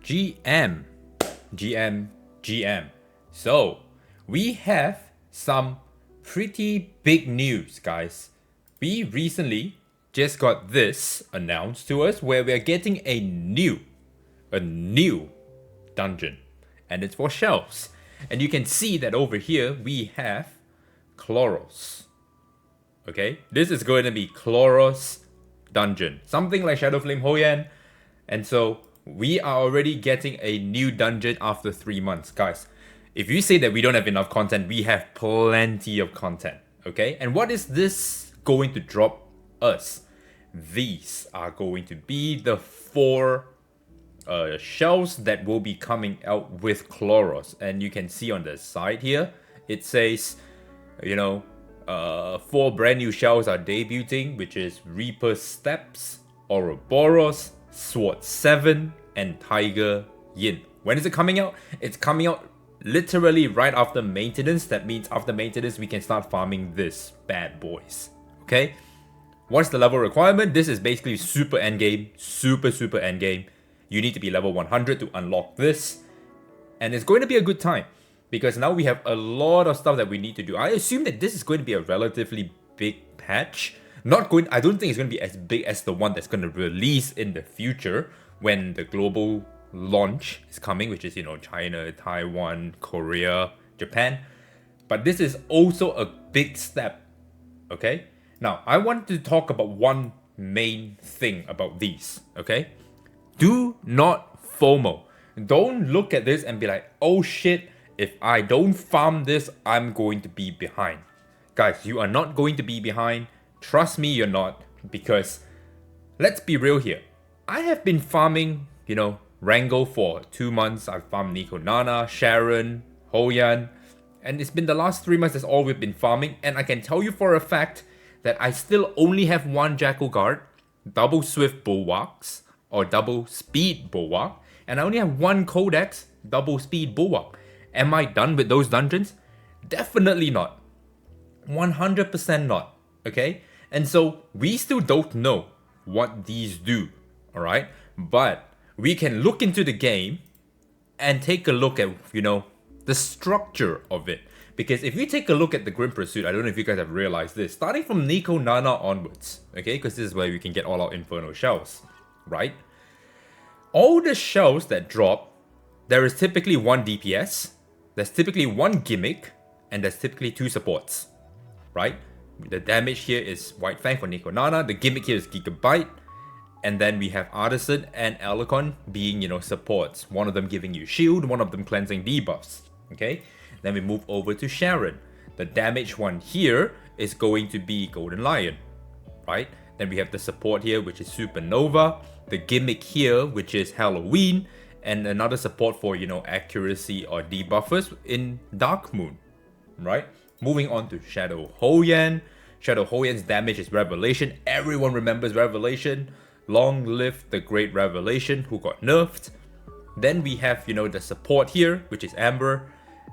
GM. GM. So, we have some pretty big news, guys. We recently just got this announced to us where we're getting a new dungeon. And it's for shelves. And you can see that over here we have Chloros. Okay, this is going to be Chloros dungeon. Something like Shadowflame Hoyan. And so we are already getting a new dungeon after 3 months. Guys, if you say that we don't have enough content, we have plenty of content. Okay, and what is this going to drop us? These are going to be the 4 shells that will be coming out with Chloros. And you can see on the side here, it says, 4 brand new shells are debuting, which is Reaper Steps, Ouroboros, Sword 7, and Tiger Yin. When is it coming out? It's coming out literally right after maintenance. That means after maintenance, we can start farming this bad boys. Okay? What's the level requirement? This is basically super endgame, super endgame. You need to be level 100 to unlock this. And it's going to be a good time, because now we have a lot of stuff that we need to do. I assume that this is going to be a relatively big patch. I don't think it's going to be as big as the one that's going to release in the future when the global launch is coming, which is, China, Taiwan, Korea, Japan. But this is also a big step, okay? Now, I want to talk about one main thing about these, okay? Do not FOMO. Don't look at this and be like, oh shit, if I don't farm this, I'm going to be behind. Guys, you are not going to be behind. Trust me, you're not. Because, let's be real here. I have been farming, Rango for 2 months. I've farmed Nico Nana, Sharon, Hoyan. And it's been the last 3 months that's all we've been farming. And I can tell you for a fact that I still only have 1 Jackal Guard, double Swift Bulwarks, or double Speed Bulwark. And I only have 1 Codex, double Speed Bulwark. Am I done with those dungeons? Definitely not. 100% not. Okay? And so we still don't know what these do. Alright? But we can look into the game and take a look at, the structure of it. Because if you take a look at the Grim Pursuit, I don't know if you guys have realized this, starting from Nico Nana onwards, okay? Because this is where we can get all our Inferno shells, right? All the shells that drop, there is typically 1 DPS, there's typically 1 gimmick, and there's typically 2 supports, right? The damage here is White Fang for Nico Nana, the gimmick here is Gigabyte, and then we have Artisan and Alicon being, supports. One of them giving you shield, one of them cleansing debuffs, okay? Then we move over to Sharon. The damage one here is going to be Golden Lion, right? Then we have the support here, which is Supernova, the gimmick here, which is Halloween, and another support for, accuracy or debuffers in Dark Moon, right? Moving on to Shadow Hoyan. Shadow Hoyan's damage is Revelation. Everyone remembers Revelation. Long live the Great Revelation, who got nerfed. Then we have, the support here, which is Amber.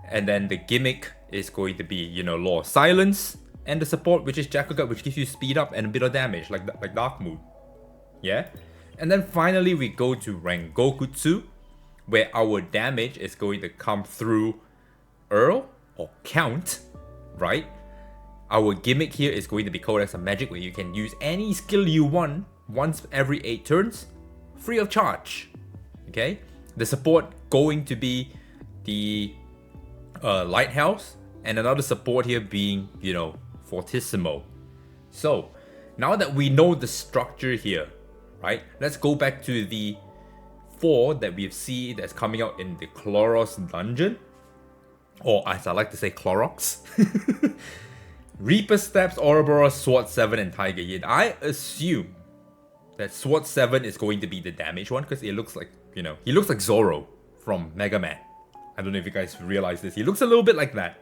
And then the gimmick is going to be, Law of Silence. And the support, which is Jakuga, which gives you speed up and a bit of damage, like Dark Moon. Yeah? And then finally we go to Rangokutsu, where our damage is going to come through Earl or Count, right? Our gimmick here is going to be Codex of Magic, where you can use any skill you want once every 8 turns, free of charge. Okay? The support going to be the Lighthouse, and another support here being, Fortissimo. So, now that we know the structure here, right, let's go back to the 4 that we've seen that's coming out in the Chloros dungeon, or as I like to say, Clorox. Reaper Steps, Ouroboros, Sword 7, and Tiger Yin. I assume that Sword 7 is going to be the damage one, because it looks like, he looks like Zoro from Mega Man. I don't know if you guys realize this. He looks a little bit like that,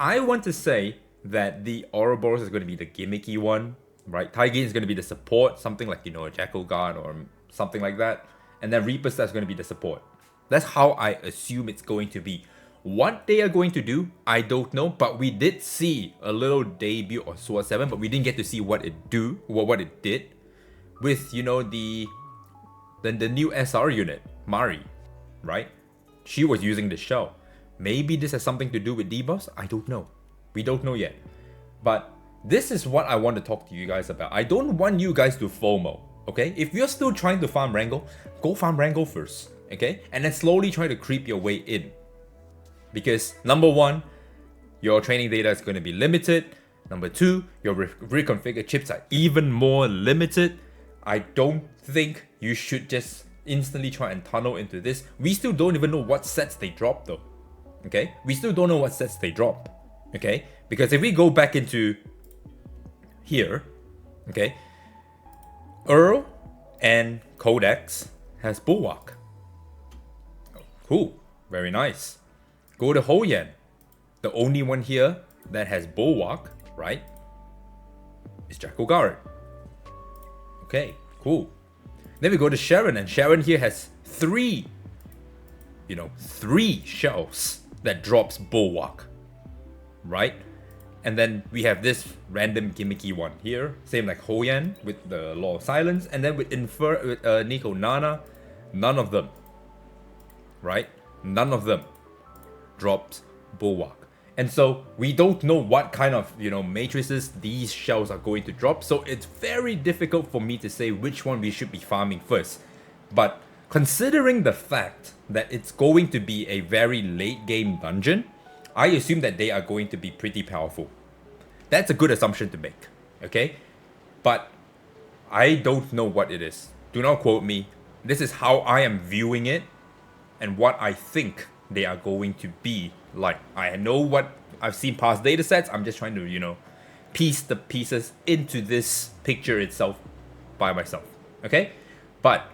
I want to say that the Ouroboros is going to be the gimmicky one, right? Tiger Yin is going to be the support, something like, a Jackal Guard or something like that. And then Reaper Steps is going to be the support. That's how I assume it's going to be. What they are going to do, I don't know, but we did see a little debut of Sword 7, but we didn't get to see what it did with, the new SR unit. Mari, right? She was using the shell. Maybe this has something to do with debuffs? I don't know. We don't know yet. But this is what I want to talk to you guys about. I don't want you guys to FOMO, okay? If you're still trying to farm Wrangle, go farm Wrangle first, okay? And then slowly try to creep your way in. Because number one, your training data is going to be limited. Number two, your reconfigured chips are even more limited. I don't think you should just instantly try and tunnel into this. We still don't even know what sets they drop though. Okay? We still don't know what sets they drop. Okay? Because if we go back into here, okay, Earl and Codex has Bulwark. Cool. Very nice. Go to Hoyan. The only one here that has Bulwark, right, is Jackal Guard. Okay, cool. Then we go to Sharon, and Sharon here has three shells that drops Bulwark, right? And then we have this random gimmicky one here, same like Hoyan with the Law of Silence, and then with Nico Nana, none of them, right? None of them drops Bulwark. And so we don't know what kind of, matrices these shells are going to drop. So it's very difficult for me to say which one we should be farming first. But considering the fact that it's going to be a very late game dungeon, I assume that they are going to be pretty powerful. That's a good assumption to make, okay? But I don't know what it is. Do not quote me. This is how I am viewing it and what I think they are going to be like. I know what I've seen past data sets. I'm just trying to, piece the pieces into this picture itself by myself. Okay? But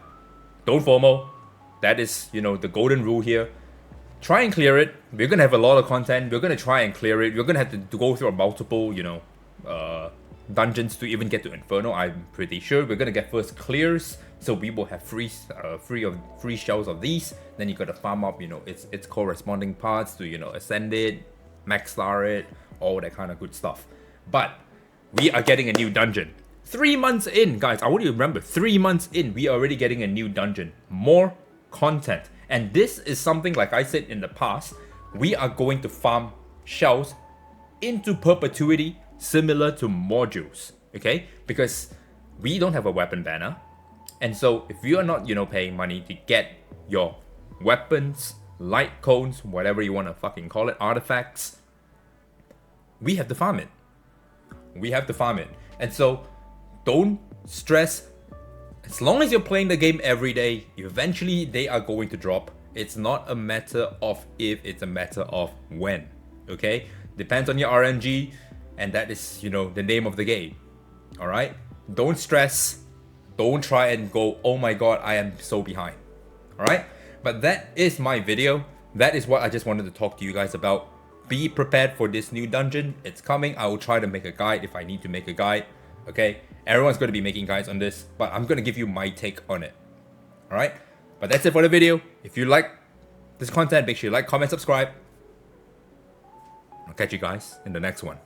don't FOMO. That is, the golden rule here. Try and clear it. We're gonna have a lot of content. We're gonna try and clear it. We're gonna have to go through multiple, dungeons to even get to Inferno. I'm pretty sure we're gonna get first clears. So we will have free shells of these. Then you gotta farm up, its corresponding parts to, ascend it, max star it, all that kind of good stuff. But we are getting a new dungeon. 3 months in, guys. I want you to remember, 3 months in, we are already getting a new dungeon. More content. And this is something, like I said in the past, we are going to farm shells into perpetuity, similar to modules. Okay? Because we don't have a weapon banner. And so if you are not, paying money to get your weapons, light cones, whatever you want to fucking call it, artifacts, we have to farm it. We have to farm it. And so don't stress. As long as you're playing the game every day, eventually they are going to drop. It's not a matter of if, it's a matter of when. Okay? Depends on your RNG, and that is, the name of the game. Alright? Don't stress. Don't try and go, oh my god, I am so behind. Alright? But that is my video. That is what I just wanted to talk to you guys about. Be prepared for this new dungeon. It's coming. I will try to make a guide if I need to make a guide. Okay? Everyone's going to be making guides on this, but I'm going to give you my take on it. Alright? But that's it for the video. If you like this content, make sure you like, comment, subscribe. I'll catch you guys in the next one.